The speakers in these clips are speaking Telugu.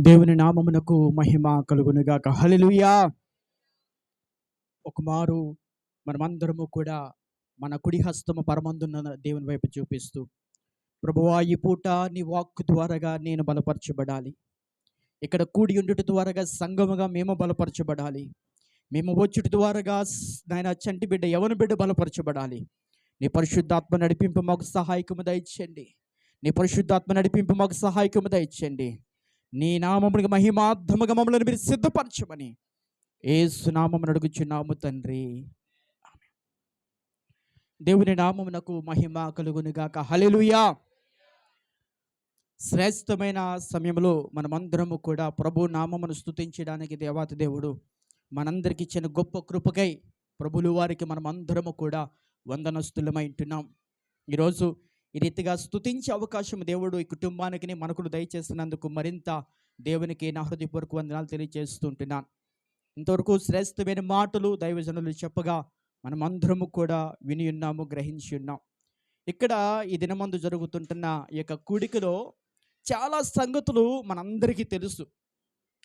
దేవుని నామమునకు మహిమ కలుగునుగాక. హల్లెలూయా. ఒకమారు మనమందరము కూడా మన కుడి హస్తము పరమందున్న దేవుని వైపు చూపిస్తూ, ప్రభువా, ఈ పూట నీ వాక్కు ద్వారాగా నేను బలపరచబడాలి. ఇక్కడ కూడి ఉండుట ద్వారాగా సంఘముగా మేము బలపరచబడాలి. మేము వచ్చుట ద్వారాగా నాయన చంటి బిడ్డ యవన బిడ్డ బలపరచబడాలి. నీ పరిశుద్ధాత్మ నడిపింపు మాకు సహాయకము దయచేయండి. నీ పరిశుద్ధాత్మ నడిపింపు మాకు సహాయకము దయచేయండి. నీ నామమునికి మహిమార్థముగా మమ్మల్ని మీరు సిద్ధపరచమని యేసు నామమున అడుగుచున్నాము తండ్రి. ఆమేన్. దేవుని నామమునకు మహిమ కలుగునుగాక. హల్లెలూయా. శ్రేష్టమైన సమయంలో మనమందరము కూడా ప్రభు నామమును స్తుతించడానికి దేవాతి దేవుడు మనందరికి ఇచ్చిన గొప్ప కృపకై ప్రభులు వారికి మనమందరము కూడా వందనస్తులమై ఉంటున్నాం. ఈరోజు ఈ రీతిగా స్తుతించే అవకాశం దేవుడు ఈ కుటుంబానికి మనకు దయచేసినందుకు మరింత దేవునికి నా హృదయపూర్వక వందనాలు తెలియజేస్తుంటున్నాను. ఇంతవరకు శ్రేష్టమైన మాటలు దైవజనులు చెప్పగా మనమందరము కూడా విని ఉన్నాము, గ్రహించి ఉన్నాం. ఇక్కడ ఈ దినమందు జరుగుతుంటున్న ఈ యొక్క కూడికలో చాలా సంగతులు మనందరికీ తెలుసు.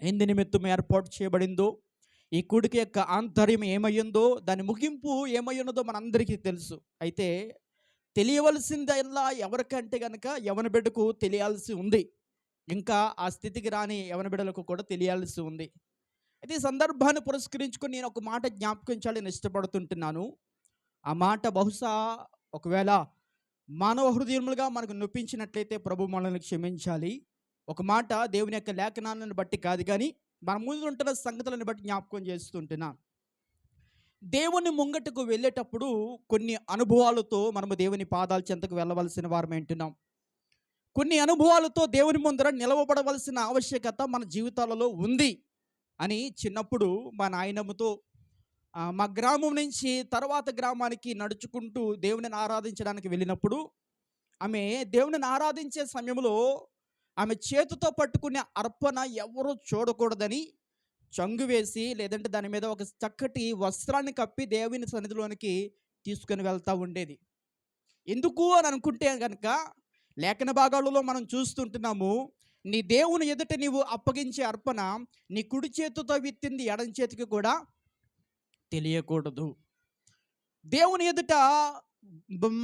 ఎందు నిమిత్తం ఏర్పాటు చేయబడిందో, ఈ కూడిక యొక్క ఆంతర్యం ఏమయ్యిందో, దాని ముగింపు ఏమయ్యున్నదో మనందరికీ తెలుసు. అయితే తెలియవలసిందల్లా ఎవరికంటే కనుక యవన బిడ్డకు తెలియాల్సి ఉంది. ఇంకా ఆ స్థితికి రాని యవన బిడ్డలకు కూడా తెలియాల్సి ఉంది. అయితే ఈ సందర్భాన్ని పురస్కరించుకొని నేను ఒక మాట జ్ఞాపకించాలని ఇష్టపడుతుంటున్నాను. ఆ మాట బహుశా ఒకవేళ మానవ హృదయములుగా మనకు నొప్పించినట్లయితే ప్రభు మనల్ని క్షమించాలి. ఒక మాట దేవుని యొక్క లేఖనాలను బట్టి కాదు, కానీ మన ముందు ఉంటున్న సంగతులను బట్టి జ్ఞాపకం చేస్తుంటున్నాను. దేవుని ముంగటకు వెళ్ళేటప్పుడు కొన్ని అనుభవాలతో మనము దేవుని పాదాల చెంతకు వెళ్ళవలసిన వారం ఏంటున్నాం. కొన్ని అనుభవాలతో దేవుని ముందర నిలవబడవలసిన ఆవశ్యకత మన జీవితాలలో ఉంది అని చిన్నప్పుడు మా నాయనమ్మతో మా గ్రామం నుంచి తర్వాత గ్రామానికి నడుచుకుంటూ దేవునిని ఆరాధించడానికి వెళ్ళినప్పుడు ఆమె దేవునిని ఆరాధించే సమయంలో ఆమె చేతితో పట్టుకునే అర్పణ ఎవరూ చూడకూడదని చంగు వేసి, లేదంటే దాని మీద ఒక చక్కటి వస్త్రాన్ని కప్పి దేవుని సన్నిధిలోనికి తీసుకొని వెళ్తూ ఉండేది. ఎందుకు అని అనుకుంటే కనుక లేఖన భాగాలలో మనం చూస్తుంటున్నాము, నీ దేవుని ఎదుట నీవు అప్పగించే అర్పణ నీ కుడి చేతితో విత్తింది ఎడం చేతికి కూడా తెలియకూడదు. దేవుని ఎదుట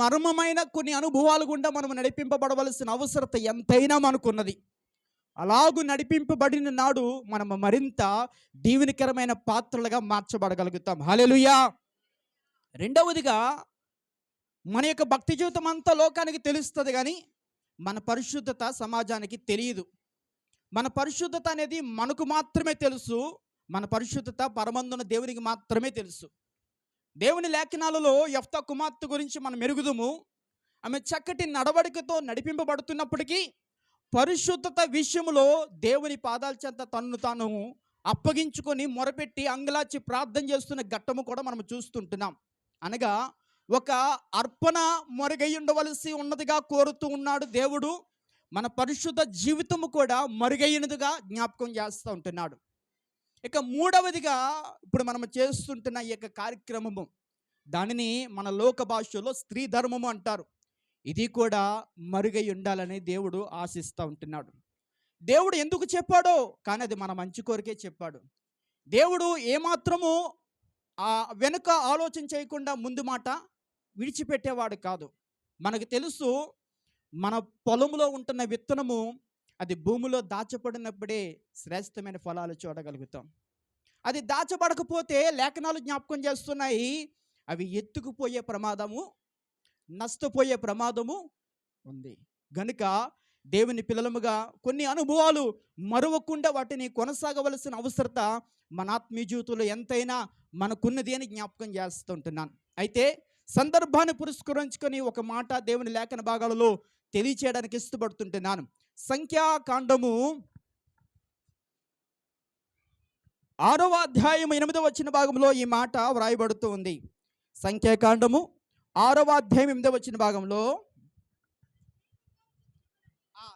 మర్మమైన కొన్ని అనుభవాలు గుండా మనం నడిపింపబడవలసిన అవసరత ఎంతైనా మనకున్నది. అలాగూ నడిపింపబడిన నాడు మనం మరింత దీవెనకరమైన పాత్రలుగా మార్చబడగలుగుతాం. హల్లెలూయా. రెండవదిగా, మన యొక్క భక్తి జీవితం అంతా లోకానికి తెలుస్తుంది, కానీ మన పరిశుద్ధత సమాజానికి తెలియదు. మన పరిశుద్ధత అనేది మనకు మాత్రమే తెలుసు. మన పరిశుద్ధత పరమందున దేవునికి మాత్రమే తెలుసు. దేవుని లేఖనాలలో యెఫ్తా కుమార్తె గురించి మనం ఎరుగుదుము. ఆమె చక్కటి నడవడికతో నడిపింపబడుతున్నప్పటికీ పరిశుద్ధత విషయంలో దేవుని పాదాల చెంత తన్ను తాను అప్పగించుకొని మొరపెట్టి అంగలాచి ప్రార్థన చేస్తున్న ఘట్టము కూడా మనం చూస్తుంటున్నాం. అనగా ఒక అర్పణ మరుగై ఉండవలసి ఉన్నదిగా కోరుతూ ఉన్నాడు దేవుడు. మన పరిశుద్ధ జీవితము కూడా మరుగైనదిగా జ్ఞాపకం చేస్తూ ఉంటున్నాడు. ఇక మూడవదిగా, ఇప్పుడు మనం చేస్తుంటున్న ఈ యొక్క కార్యక్రమము, దానిని మన లోక భాషలో స్త్రీ ధర్మము అంటారు. ఇది కూడా మరుగై ఉండాలని దేవుడు ఆశిస్తూ ఉంటున్నాడు. దేవుడు ఎందుకు చెప్పాడో, కానీ అది మన మంచి కోరికే చెప్పాడు. దేవుడు ఏమాత్రము వెనుక ఆలోచన చేయకుండా ముందు మాట విడిచిపెట్టేవాడు కాదు. మనకు తెలుసు, మన పొలంలో ఉంటున్న విత్తనము అది భూమిలో దాచబడినప్పుడే శ్రేష్టమైన ఫలాలు చూడగలుగుతాం. అది దాచబడకపోతే లేఖనాలు జ్ఞాపకం చేస్తున్నాయి, అవి ఎత్తుకుపోయే ప్రమాదము, నష్టపోయే ప్రమాదము ఉంది. గనుక దేవుని పిల్లలముగా కొన్ని అనుభవాలు మరువకుండా వాటిని కొనసాగవలసిన అవసరత మన ఆత్మీయ జీవితంలో ఎంతైనా మనకున్నది అని జ్ఞాపకం చేస్తుంటున్నాను. అయితే సందర్భాన్ని పురస్కరించుకొని ఒక మాట దేవుని లేఖన భాగాలలో తెలియచేయడానికి ఇష్టపడుతుంటున్నాను. సంఖ్యాకాండము 6వ అధ్యాయం 8వ వచన భాగంలో ఈ మాట వ్రాయబడుతూ ఉంది. సంఖ్యాకాండము 6వ అధ్యాయం 8వ వచన భాగంలో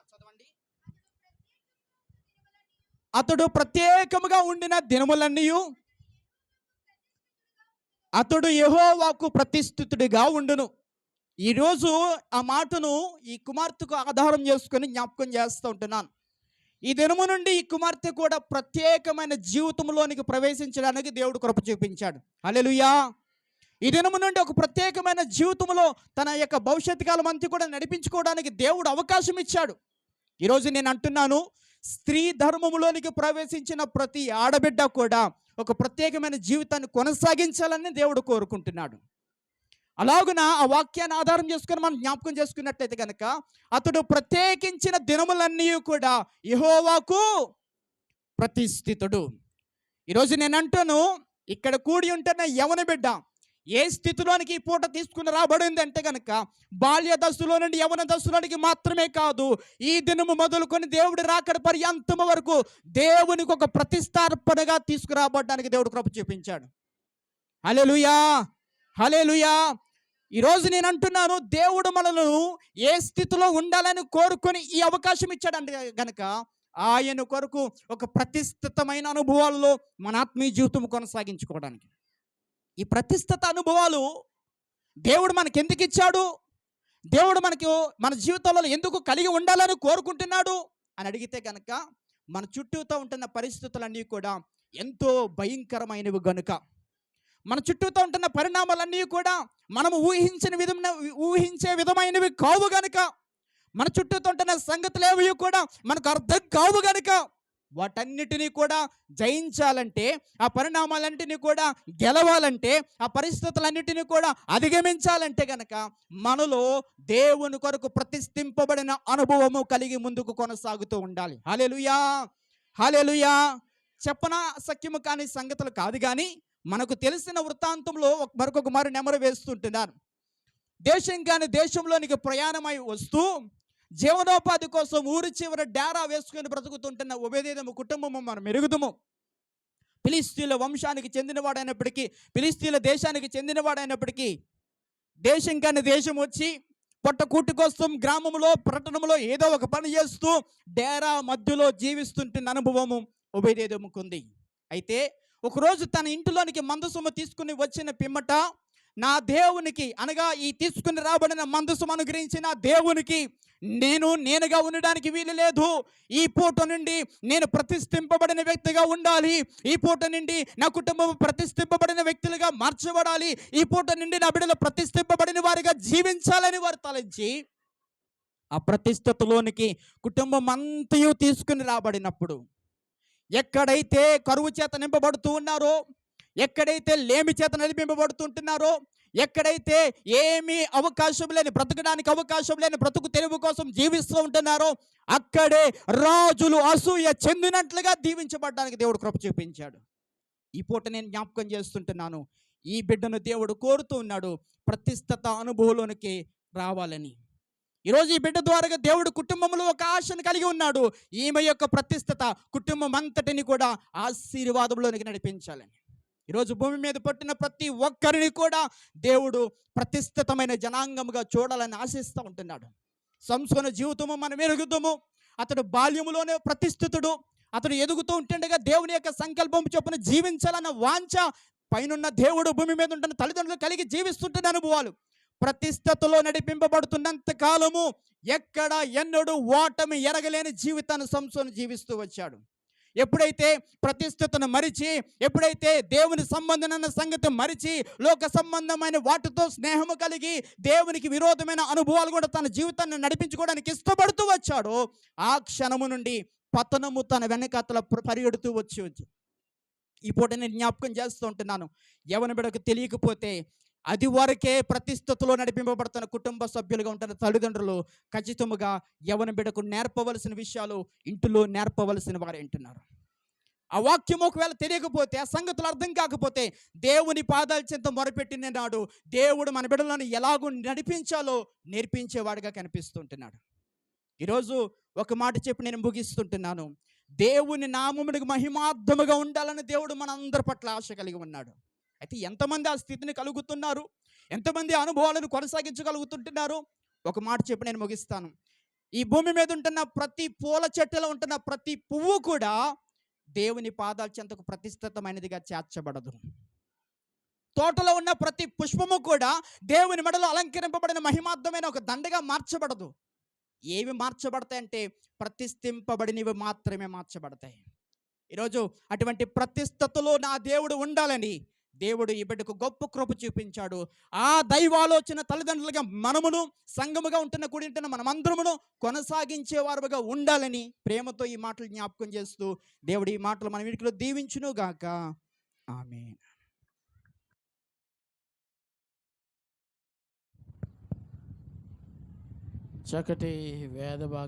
చదవండి. అతడు ప్రత్యేకముగా ఉండిన దినములన్నీయు అతడు యెహోవాకు ప్రతిష్ఠితుడిగా ఉండును. ఈరోజు ఆ మాటను ఈ కుమార్తెకు ఆధారం చేసుకొని జ్ఞాపకం చేస్తూ ఉంటున్నాను. ఈ దినము నుండి ఈ కుమార్తె కూడా ప్రత్యేకమైన జీవితంలోనికి ప్రవేశించడానికి దేవుడు కృప చూపించాడు. హల్లెలూయా. ఈ దినము నుండి ఒక ప్రత్యేకమైన జీవితంలో తన యొక్క భవిష్యత్ కాలం అంతా కూడా నడిపించుకోవడానికి దేవుడు అవకాశం ఇచ్చాడు. ఈరోజు నేను అంటున్నాను, స్త్రీ ధర్మములోనికి ప్రవేశించిన ప్రతి ఆడబిడ్డ కూడా ఒక ప్రత్యేకమైన జీవితాన్ని కొనసాగించాలని దేవుడు కోరుకుంటున్నాడు. అలాగున ఆ వాక్యాన్ని ఆధారం చేసుకుని మనం జ్ఞాపకం చేసుకున్నట్లయితే కనుక, అతడు ప్రత్యేకించిన దినములన్నీ కూడా యెహోవాకు ప్రతిష్ఠితుడు. ఈరోజు నేను అంటాను, ఇక్కడ కూడి ఉంటున్న యవన బిడ్డ ఏ స్థితిలోనికి ఈ పూట తీసుకుని రాబడింది అంటే కనుక, బాల్య దశలో నుండి యవన దశలోనికి మాత్రమే కాదు, ఈ దినము మొదలుకొని దేవుడి రాకడ పర్యంతము వరకు దేవునికి ఒక ప్రతిష్టార్పణగా తీసుకురాబడడానికి దేవుడు కృప చూపించాడు. హల్లెలూయా, హల్లెలూయా. ఈరోజు నేను అంటున్నాను, దేవుడు మనలను ఏ స్థితిలో ఉండాలని కోరుకొని ఈ అవకాశం ఇచ్చాడంటే గనక, ఆయన కొరకు ఒక ప్రతిష్ఠితమైన అనుభవాల్లో మన ఆత్మీయ జీవితం కొనసాగించుకోవడానికి. ఈ ప్రతిష్ఠిత అనుభవాలు దేవుడు మనకి ఎందుకు ఇచ్చాడు, దేవుడు మనకు మన జీవితంలో ఎందుకు కలిగి ఉండాలని కోరుకుంటున్నాడు అని అడిగితే కనుక, మన చుట్టూతో ఉంటున్న పరిస్థితులన్నీ కూడా ఎంతో భయంకరమైనవి గనుక, మన చుట్టూతో ఉంటున్న పరిణామాలన్నీ కూడా మనము ఊహించే విధమైనవి కావు గనుక, మన చుట్టూతో ఉంటున్న సంగతులు ఏవి కూడా మనకు అర్థం కావు గనుక, వాటన్నిటినీ కూడా జయించాలంటే, ఆ పరిణామాలన్నింటినీ కూడా గెలవాలంటే, ఆ పరిస్థితులన్నింటినీ కూడా అధిగమించాలంటే గనక మనలో దేవుని కొరకు ప్రతిష్ఠింపబడిన అనుభవము కలిగి ముందుకు కొనసాగుతూ ఉండాలి. హల్లెలూయా, హల్లెలూయా. చెప్పనా సఖ్యము కాని సంగతులు కాదు, కానీ మనకు తెలిసిన వృత్తాంతంలో మరొక మారు నెమరు వేస్తుంటున్నాను. దేశం కాని దేశంలోనికి ప్రయాణమై వస్తూ జీవనోపాధి కోసం ఊరి చివర డేరా వేసుకొని బ్రతుకుతుంటున్న ఒబేదెదోము కుటుంబము మనం ఎరుగుదుము. ఫిలిస్తీన్ల వంశానికి చెందినవాడైనప్పటికీ, ఫిలిస్తీన్ల దేశానికి చెందినవాడైనప్పటికీ, దేశం కాని దేశం వచ్చి పొట్టకూటి కోసం గ్రామంలో పట్టణంలో ఏదో ఒక పని చేస్తూ డేరా మధ్యలో జీవిస్తుంటున్న అనుభవము ఒబేదెదోముకుంది. అయితే ఒకరోజు తన ఇంటిలోనికి మందసము తీసుకుని వచ్చిన పిమ్మట, నా దేవునికి అనగా ఈ తీసుకుని రాబడిన మందసము అనుగ్రహించిన దేవునికి నేనుగా ఉండడానికి వీలు లేదు. ఈ పూట నుండి నేను ప్రతిష్ఠింపబడిన వ్యక్తిగా ఉండాలి. ఈ పూట నుండి నా కుటుంబం ప్రతిష్ఠింపబడిన వ్యక్తులుగా మార్చబడాలి. ఈ పూట నుండి నా బిడ్డలు ప్రతిష్ఠింపబడిన వారిగా జీవించాలని వారు తలంచి ఆ ప్రతిష్ఠతలోనికి కుటుంబం అంతయు తీసుకుని రాబడినప్పుడు, ఎక్కడైతే కరువు చేత నింపబడుతూ ఉన్నారో, ఎక్కడైతే లేమి చేత నడిపింపబడుతుంటున్నారో, ఎక్కడైతే ఏమీ అవకాశం లేని, బ్రతకడానికి అవకాశం లేని బ్రతుకు తెరువు కోసం జీవిస్తూ ఉంటున్నారో, అక్కడే రాజులు అసూయ చెందినట్లుగా దీవించబడడానికి దేవుడు కృప చూపించాడు. ఈ పూట నేను జ్ఞాపకం చేస్తుంటున్నాను, ఈ బిడ్డను దేవుడు కోరుతూ ఉన్నాడు ప్రతిష్ఠిత అనుభవంలోనికి రావాలని. ఈరోజు ఈ బిడ్డ ద్వారా దేవుడు కుటుంబంలో ఒక ఆశను కలిగి ఉన్నాడు. ఈమె యొక్క ప్రతిష్ఠిత కుటుంబం అంతటిని కూడా ఆశీర్వాదంలోనికి నడిపించాలని. ఈరోజు భూమి మీద పుట్టిన ప్రతి ఒక్కరిని కూడా దేవుడు ప్రతిష్ఠితమైన జనాంగముగా చూడాలని ఆశిస్తూ ఉంటున్నాడు. సంసోను జీవితము మనం ఎరుగుతాము. అతడు బాల్యములోనే ప్రతిష్ఠితుడు. అతడు ఎదుగుతూ ఉంటుండగా దేవుని యొక్క సంకల్పం చొప్పున జీవించాలన్న వాంఛ పైనున్న దేవుడు భూమి మీద ఉంటున్న తల్లిదండ్రులు కలిగి జీవిస్తుంటున్న అనుభవాలు. ప్రతిష్ఠతలో నడిపింపబడుతున్నంత కాలము ఎక్కడ ఎన్నడూ ఓటమి ఎరగలేని జీవితాన్ని సంసోను జీవిస్తూ వచ్చాడు. ఎప్పుడైతే ప్రతిష్ఠతను మరిచి, ఎప్పుడైతే దేవుని సంబంధమైన సంగతి మరిచి, లోక సంబంధమైన వాటితో స్నేహము కలిగి దేవునికి విరోధమైన అనుభవాలు కూడా తన జీవితాన్ని నడిపించుకోవడానికి ఇష్టపడుతూ వచ్చాడో, ఆ క్షణము నుండి పతనము తన వెనకాతల పరిగెడుతూ వచ్చి ఈ పూట నేను జ్ఞాపకం చేస్తూ ఉంటున్నాను, యవన బిడ్డకు తెలియకపోతే అది వరకే ప్రతిష్ఠతలో నడిపింపబడుతున్న కుటుంబ సభ్యులుగా ఉంటున్న తల్లిదండ్రులు ఖచ్చితంగా యవన బిడ్డకు నేర్పవలసిన విషయాలు ఇంటిలో నేర్పవలసిన వారు అంటున్నారు. ఆ వాక్యం ఒకవేళ తెలియకపోతే, ఆ సంగతులు అర్థం కాకపోతే, దేవుని పాదాల చెంత మొరపెట్టిన నాడు దేవుడు మన బిడ్డలను ఎలాగూ నడిపించాలో నేర్పించేవాడిగా కనిపిస్తుంటున్నాడు. ఈరోజు ఒక మాట చెప్పి నేను ముగిస్తుంటున్నాను. దేవుని నామమునికి మహిమార్థముగా ఉండాలని దేవుడు మనందరి పట్ల ఆశ కలిగి ఉన్నాడు. అయితే ఎంతమంది ఆ స్థితిని కలుగుతున్నారు, ఎంతమంది అనుభవాలను కొనసాగించగలుగుతుంటున్నారు? ఒక మాట చెప్పి నేను ముగిస్తాను. ఈ భూమి మీద ఉంటున్న ప్రతి పూల చెట్టులో ఉంటున్న ప్రతి పువ్వు కూడా దేవుని పాదాల చెంతకు ప్రతిష్ఠితమైనదిగా చేర్చబడదు. తోటలో ఉన్న ప్రతి పుష్పము కూడా దేవుని మెడలో అలంకరింపబడిన మహిమార్థమైన ఒక దండగా మార్చబడదు. ఏవి మార్చబడతాయి అంటే ప్రతిష్ఠింపబడినవి మాత్రమే మార్చబడతాయి. ఈరోజు అటువంటి ప్రతిష్టతలో నా దేవుడు ఉండాలని దేవుడు ఈ బిడ్డకు గొప్ప కృప చూపించాడు. ఆ దైవాలోచన తల్లిదండ్రులుగా మనమును, సంఘముగా ఉంటున్న మనమందరమును కొనసాగించే వారుగా ఉండాలని ప్రేమతో ఈ మాటలు జ్ఞాపకం చేస్తూ దేవుడు ఈ మాటలు మన వీటిలో దీవించును గాక. ఆమేన్. చక్కటి వేద భాగం